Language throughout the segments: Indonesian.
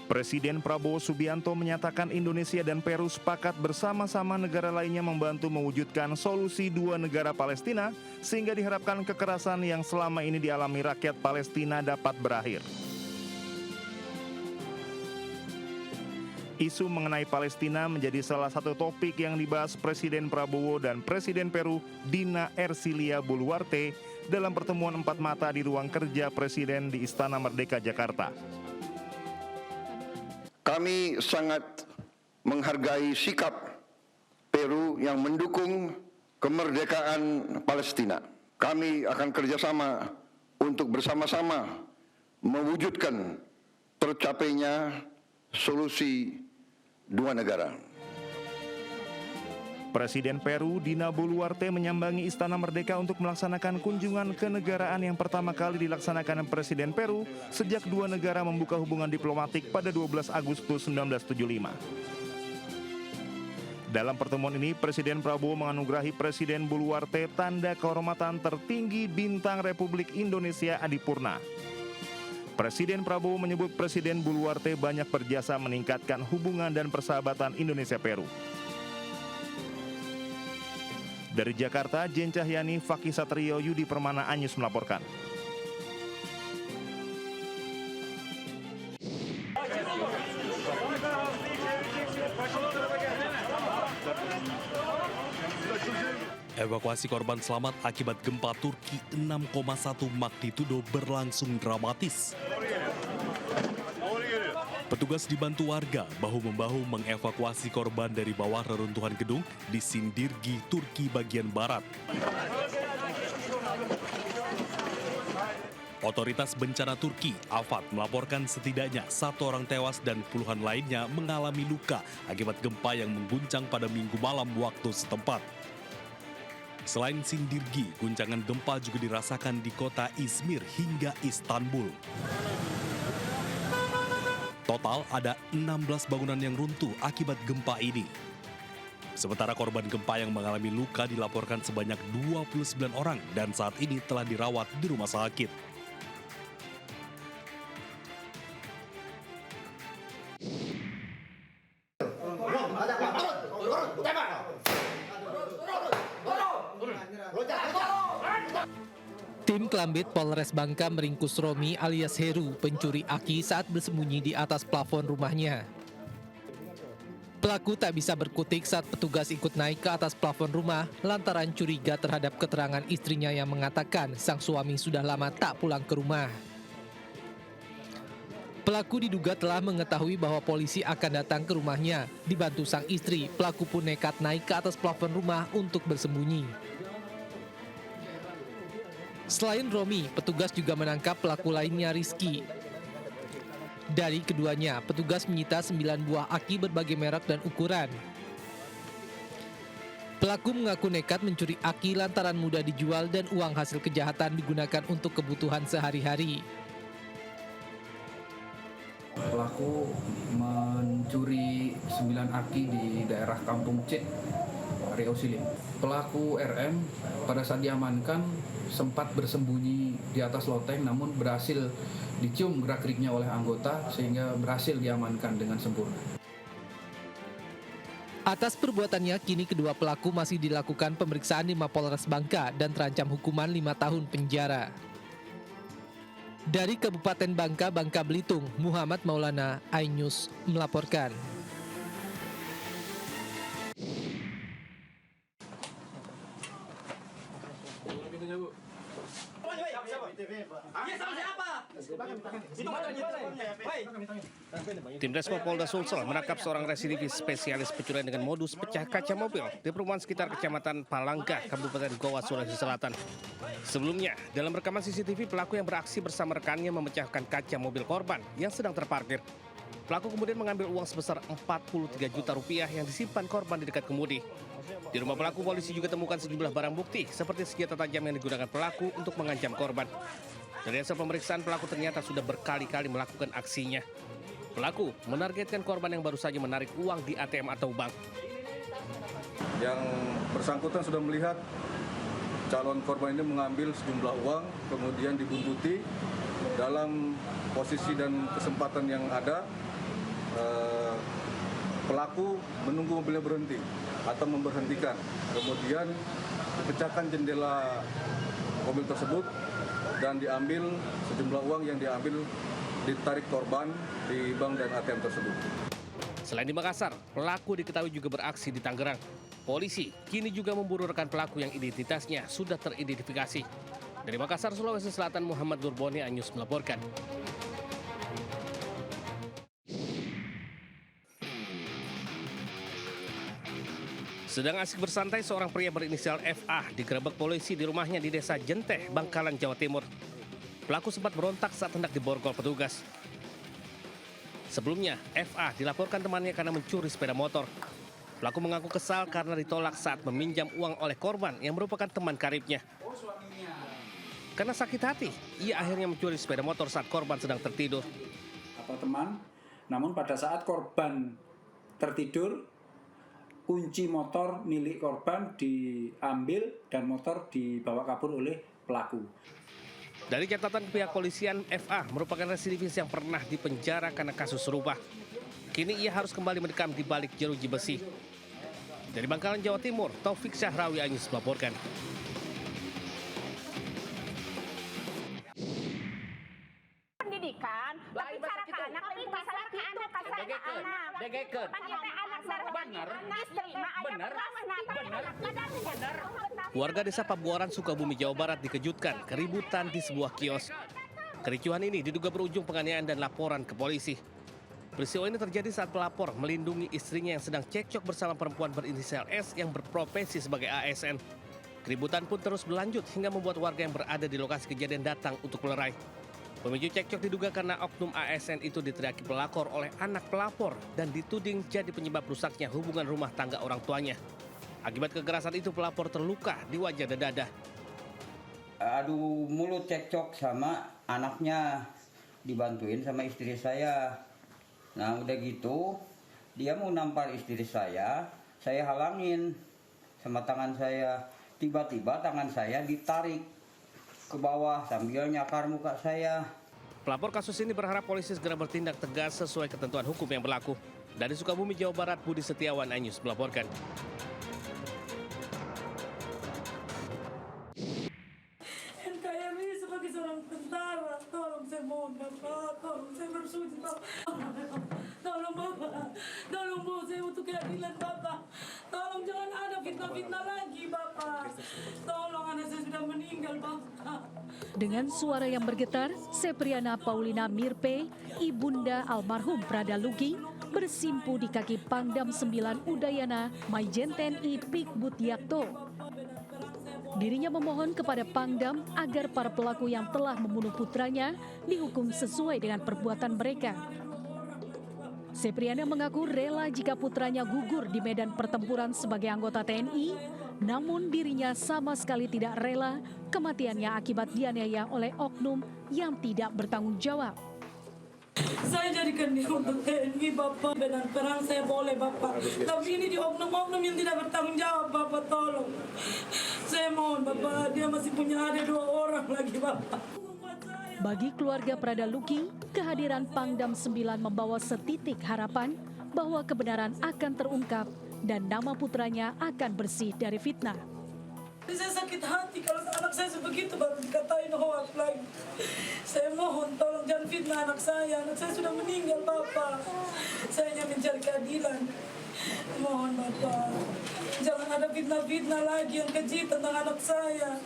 Presiden Prabowo Subianto menyatakan Indonesia dan Peru sepakat bersama-sama negara lainnya membantu mewujudkan solusi dua negara Palestina sehingga diharapkan kekerasan yang selama ini dialami rakyat Palestina dapat berakhir. Isu mengenai Palestina menjadi salah satu topik yang dibahas Presiden Prabowo dan Presiden Peru Dina Ercilia Boluarte dalam pertemuan empat mata di ruang kerja Presiden di Istana Merdeka, Jakarta. Kami sangat menghargai sikap Peru yang mendukung kemerdekaan Palestina. Kami akan kerjasama untuk bersama-sama mewujudkan tercapainya solusi dua negara. Presiden Peru Dina Boluarte menyambangi Istana Merdeka untuk melaksanakan kunjungan kenegaraan yang pertama kali dilaksanakan Presiden Peru sejak dua negara membuka hubungan diplomatik pada 12 Agustus 1975. Dalam pertemuan ini, Presiden Prabowo menganugerahi Presiden Boluarte tanda kehormatan tertinggi Bintang Republik Indonesia Adipurna. Presiden Prabowo menyebut Presiden Boluarte banyak berjasa meningkatkan hubungan dan persahabatan Indonesia-Peru. Dari Jakarta, Jen Cahyani, Fakih Satrio, Yudi Permana, Anyus melaporkan. Evakuasi korban selamat akibat gempa Turki 6,1 magnitudo berlangsung dramatis. Petugas dibantu warga bahu-membahu mengevakuasi korban dari bawah reruntuhan gedung di Sindirgi, Turki bagian barat. Otoritas bencana Turki, AFAD, melaporkan setidaknya 1 orang tewas dan puluhan lainnya mengalami luka akibat gempa yang mengguncang pada Minggu malam waktu setempat. Selain Sindirgi, guncangan gempa juga dirasakan di kota Izmir hingga Istanbul. Total ada 16 bangunan yang runtuh akibat gempa ini. Sementara korban gempa yang mengalami luka dilaporkan sebanyak 29 orang dan saat ini telah dirawat di rumah sakit. Tim Klambit Polres Bangka meringkus Romi alias Heru, pencuri aki saat bersembunyi di atas plafon rumahnya. Pelaku tak bisa berkutik saat petugas ikut naik ke atas plafon rumah lantaran curiga terhadap keterangan istrinya yang mengatakan sang suami sudah lama tak pulang ke rumah. Pelaku diduga telah mengetahui bahwa polisi akan datang ke rumahnya. Dibantu sang istri, pelaku pun nekat naik ke atas plafon rumah untuk bersembunyi. Selain Romi, petugas juga menangkap pelaku lainnya Rizky. Dari keduanya, petugas menyita 9 buah aki berbagai merek dan ukuran. Pelaku mengaku nekat mencuri aki lantaran mudah dijual dan uang hasil kejahatan digunakan untuk kebutuhan sehari-hari. Pelaku mencuri 9 aki di daerah Kampung Cit, Riau Silim. Pelaku RM pada saat diamankan sempat bersembunyi di atas loteng namun berhasil dicium gerak-geriknya oleh anggota sehingga berhasil diamankan dengan sempurna. Atas perbuatannya, kini kedua pelaku masih dilakukan pemeriksaan di Mapolres Bangka dan terancam hukuman 5 tahun penjara. Dari Kabupaten Bangka, Bangka Belitung, Muhammad Maulana, iNews melaporkan. Tim Resmo Polda Sulsel menangkap seorang residivis spesialis pencurian dengan modus pecah kaca mobil di perumahan sekitar Kecamatan Palangka, Kabupaten Goa, Sulawesi Selatan. Sebelumnya, dalam rekaman CCTV, pelaku yang beraksi bersama rekannya memecahkan kaca mobil korban yang sedang terparkir. Pelaku kemudian mengambil uang sebesar 43 juta rupiah yang disimpan korban di dekat kemudi. Di rumah pelaku, polisi juga temukan sejumlah barang bukti seperti senjata tajam yang digunakan pelaku untuk mengancam korban. Dari hasil pemeriksaan, pelaku ternyata sudah berkali-kali melakukan aksinya. Pelaku menargetkan korban yang baru saja menarik uang di ATM atau bank. Yang bersangkutan sudah melihat calon korban ini mengambil sejumlah uang, kemudian dibuntuti dalam posisi dan kesempatan yang ada. pelaku menunggu mobilnya berhenti atau memberhentikan. Kemudian dipecahkan jendela mobil tersebut dan diambil sejumlah uang yang diambil, ditarik korban di bank dan ATM tersebut. Selain di Makassar, pelaku diketahui juga beraksi di Tangerang. Polisi kini juga memburu rekan pelaku yang identitasnya sudah teridentifikasi. Dari Makassar, Sulawesi Selatan, Muhammad Nurboni, Anyus melaporkan. Sedang asik bersantai, seorang pria berinisial FA digerebek polisi di rumahnya di Desa Jenteh, Bangkalan, Jawa Timur. Pelaku sempat berontak saat hendak diborgol petugas. Sebelumnya, FA dilaporkan temannya karena mencuri sepeda motor. Pelaku mengaku kesal karena ditolak saat meminjam uang oleh korban yang merupakan teman karibnya. Karena sakit hati, ia akhirnya mencuri sepeda motor saat korban sedang tertidur. Atau teman, namun pada saat korban tertidur, kunci motor milik korban diambil dan motor dibawa kabur oleh pelaku. Dari catatan pihak polisian, FA merupakan residivis yang pernah dipenjara karena kasus serupa. Kini ia harus kembali mendekam di balik jeruji besi. Dari Bangkalan, Jawa Timur, Taufik Syahrawi, Anyus melaporkan. Pendidikan, tapi cara ke anak, tapi masalah ke anak, kasar anak. Degeken. Anak benar. Istri, Benar. Warga desa Pabuaran, Sukabumi, Jawa Barat dikejutkan keributan di sebuah kios. Kericuhan ini diduga berujung penganiayaan dan laporan ke polisi. Peristiwa ini terjadi saat pelapor melindungi istrinya yang sedang cekcok bersama perempuan berinisial S yang berprofesi sebagai ASN. Keributan pun terus berlanjut hingga membuat warga yang berada di lokasi kejadian datang untuk melerai. Pemicu cekcok diduga karena oknum ASN itu diteriaki pelakor oleh anak pelapor dan dituding jadi penyebab rusaknya hubungan rumah tangga orang tuanya. Akibat kekerasan itu pelapor terluka di wajah dan dada. Adu mulut cekcok sama anaknya, dibantuin sama istri saya. Nah udah gitu, dia mau nampar istri saya halangin sama tangan saya. Tiba-tiba tangan saya ditarik ke bawah sambil nyakar muka saya. Pelapor kasus ini berharap polisi segera bertindak tegas sesuai ketentuan hukum yang berlaku. Dari Sukabumi, Jawa Barat, Budi Setiawan, Anyus melaporkan. NKRI sebagai seorang tentara, tolong saya mohon Bapak, tolong saya bersujud Bapak. Tolong Bapak, tolong Bu, saya butuh keadilan Bapak. Tolong jangan ada fitnah-fitnah lagi Bapak. Tolong anak saya sudah meninggal Bapak. Dengan suara yang bergetar, Sepriana Paulina Mirpe, ibunda almarhum Prada Luki, bersimpu di kaki Pangdam 9 Udayana Maijen TNI Pik Butyakto. Dirinya memohon kepada Pangdam agar para pelaku yang telah membunuh putranya dihukum sesuai dengan perbuatan mereka. Sepriana mengaku rela jika putranya gugur di medan pertempuran sebagai anggota TNI, namun dirinya sama sekali tidak rela kematiannya akibat dianiaya oleh oknum yang tidak bertanggung jawab. Saya jadikan dia untuk TNI Bapak, medan perang saya boleh Bapak. Tapi ini di oknum-oknum yang tidak bertanggung jawab Bapak, tolong. Saya mohon Bapak, dia masih punya ada 2 orang lagi Bapak. Bagi keluarga Prada Luki, kehadiran Pangdam 9 membawa setitik harapan bahwa kebenaran akan terungkap dan nama putranya akan bersih dari fitnah. Saya sakit hati kalau anak saya sebegitu baru dikatain hoax lagi. Saya mohon tolong jangan fitnah anak saya sudah meninggal Bapak. Saya hanya mencari keadilan. Mohon Bapak, jangan ada fitnah-fitnah lagi yang keji tentang anak saya.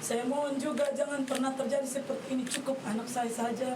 Saya mohon juga jangan pernah terjadi seperti ini, cukup anak saya saja.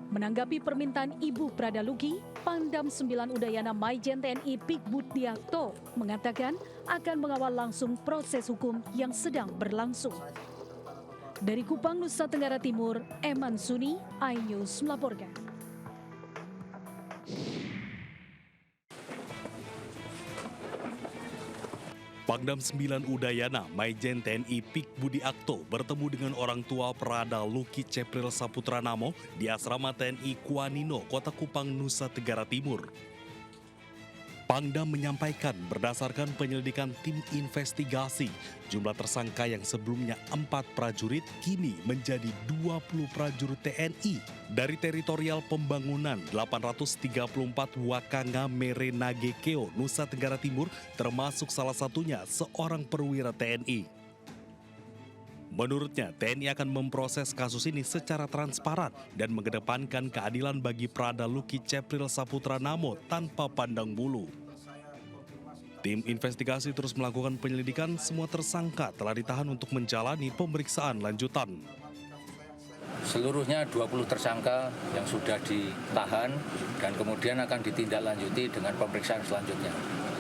Menanggapi permintaan Ibu Prada Luki, Pangdam 9 Udayana Maijen TNI Pik Butyakto mengatakan akan mengawal langsung proses hukum yang sedang berlangsung. Dari Kupang, Nusa Tenggara Timur, Eman Suni, iNews melaporkan. Pangdam 9 Udayana, Maijen TNI Pik Butyakto bertemu dengan orang tua Prada Luki Cepril Saputra Namo di asrama TNI Kuanino, Kota Kupang, Nusa Tenggara Timur. Pangdam menyampaikan berdasarkan penyelidikan tim investigasi, jumlah tersangka yang sebelumnya 4 prajurit kini menjadi 20 prajurit TNI. Dari teritorial pembangunan 834 Wakanga Merenage Keo, Nusa Tenggara Timur, termasuk salah satunya seorang perwira TNI. Menurutnya, TNI akan memproses kasus ini secara transparan dan mengedepankan keadilan bagi Prada Luki Cepril Saputra Namo tanpa pandang bulu. Tim investigasi terus melakukan penyelidikan, semua tersangka telah ditahan untuk menjalani pemeriksaan lanjutan. Seluruhnya 20 tersangka yang sudah ditahan dan kemudian akan ditindaklanjuti dengan pemeriksaan selanjutnya.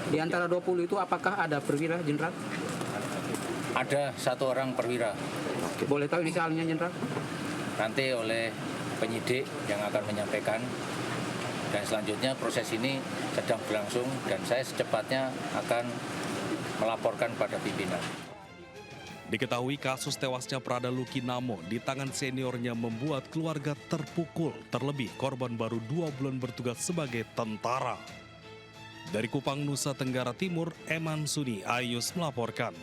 Di antara 20 itu apakah ada perwira, Jenderal? Ada 1 orang perwira. Oke. Boleh tahu inisialnya, Jenderal? Nanti oleh penyidik yang akan menyampaikan. Dan selanjutnya proses ini sedang berlangsung dan saya secepatnya akan melaporkan pada pimpinan. Diketahui kasus tewasnya Prada Luki Namo di tangan seniornya membuat keluarga terpukul, terlebih korban baru 2 bulan bertugas sebagai tentara. Dari Kupang, Nusa Tenggara Timur, Eman Suni Ayus melaporkan.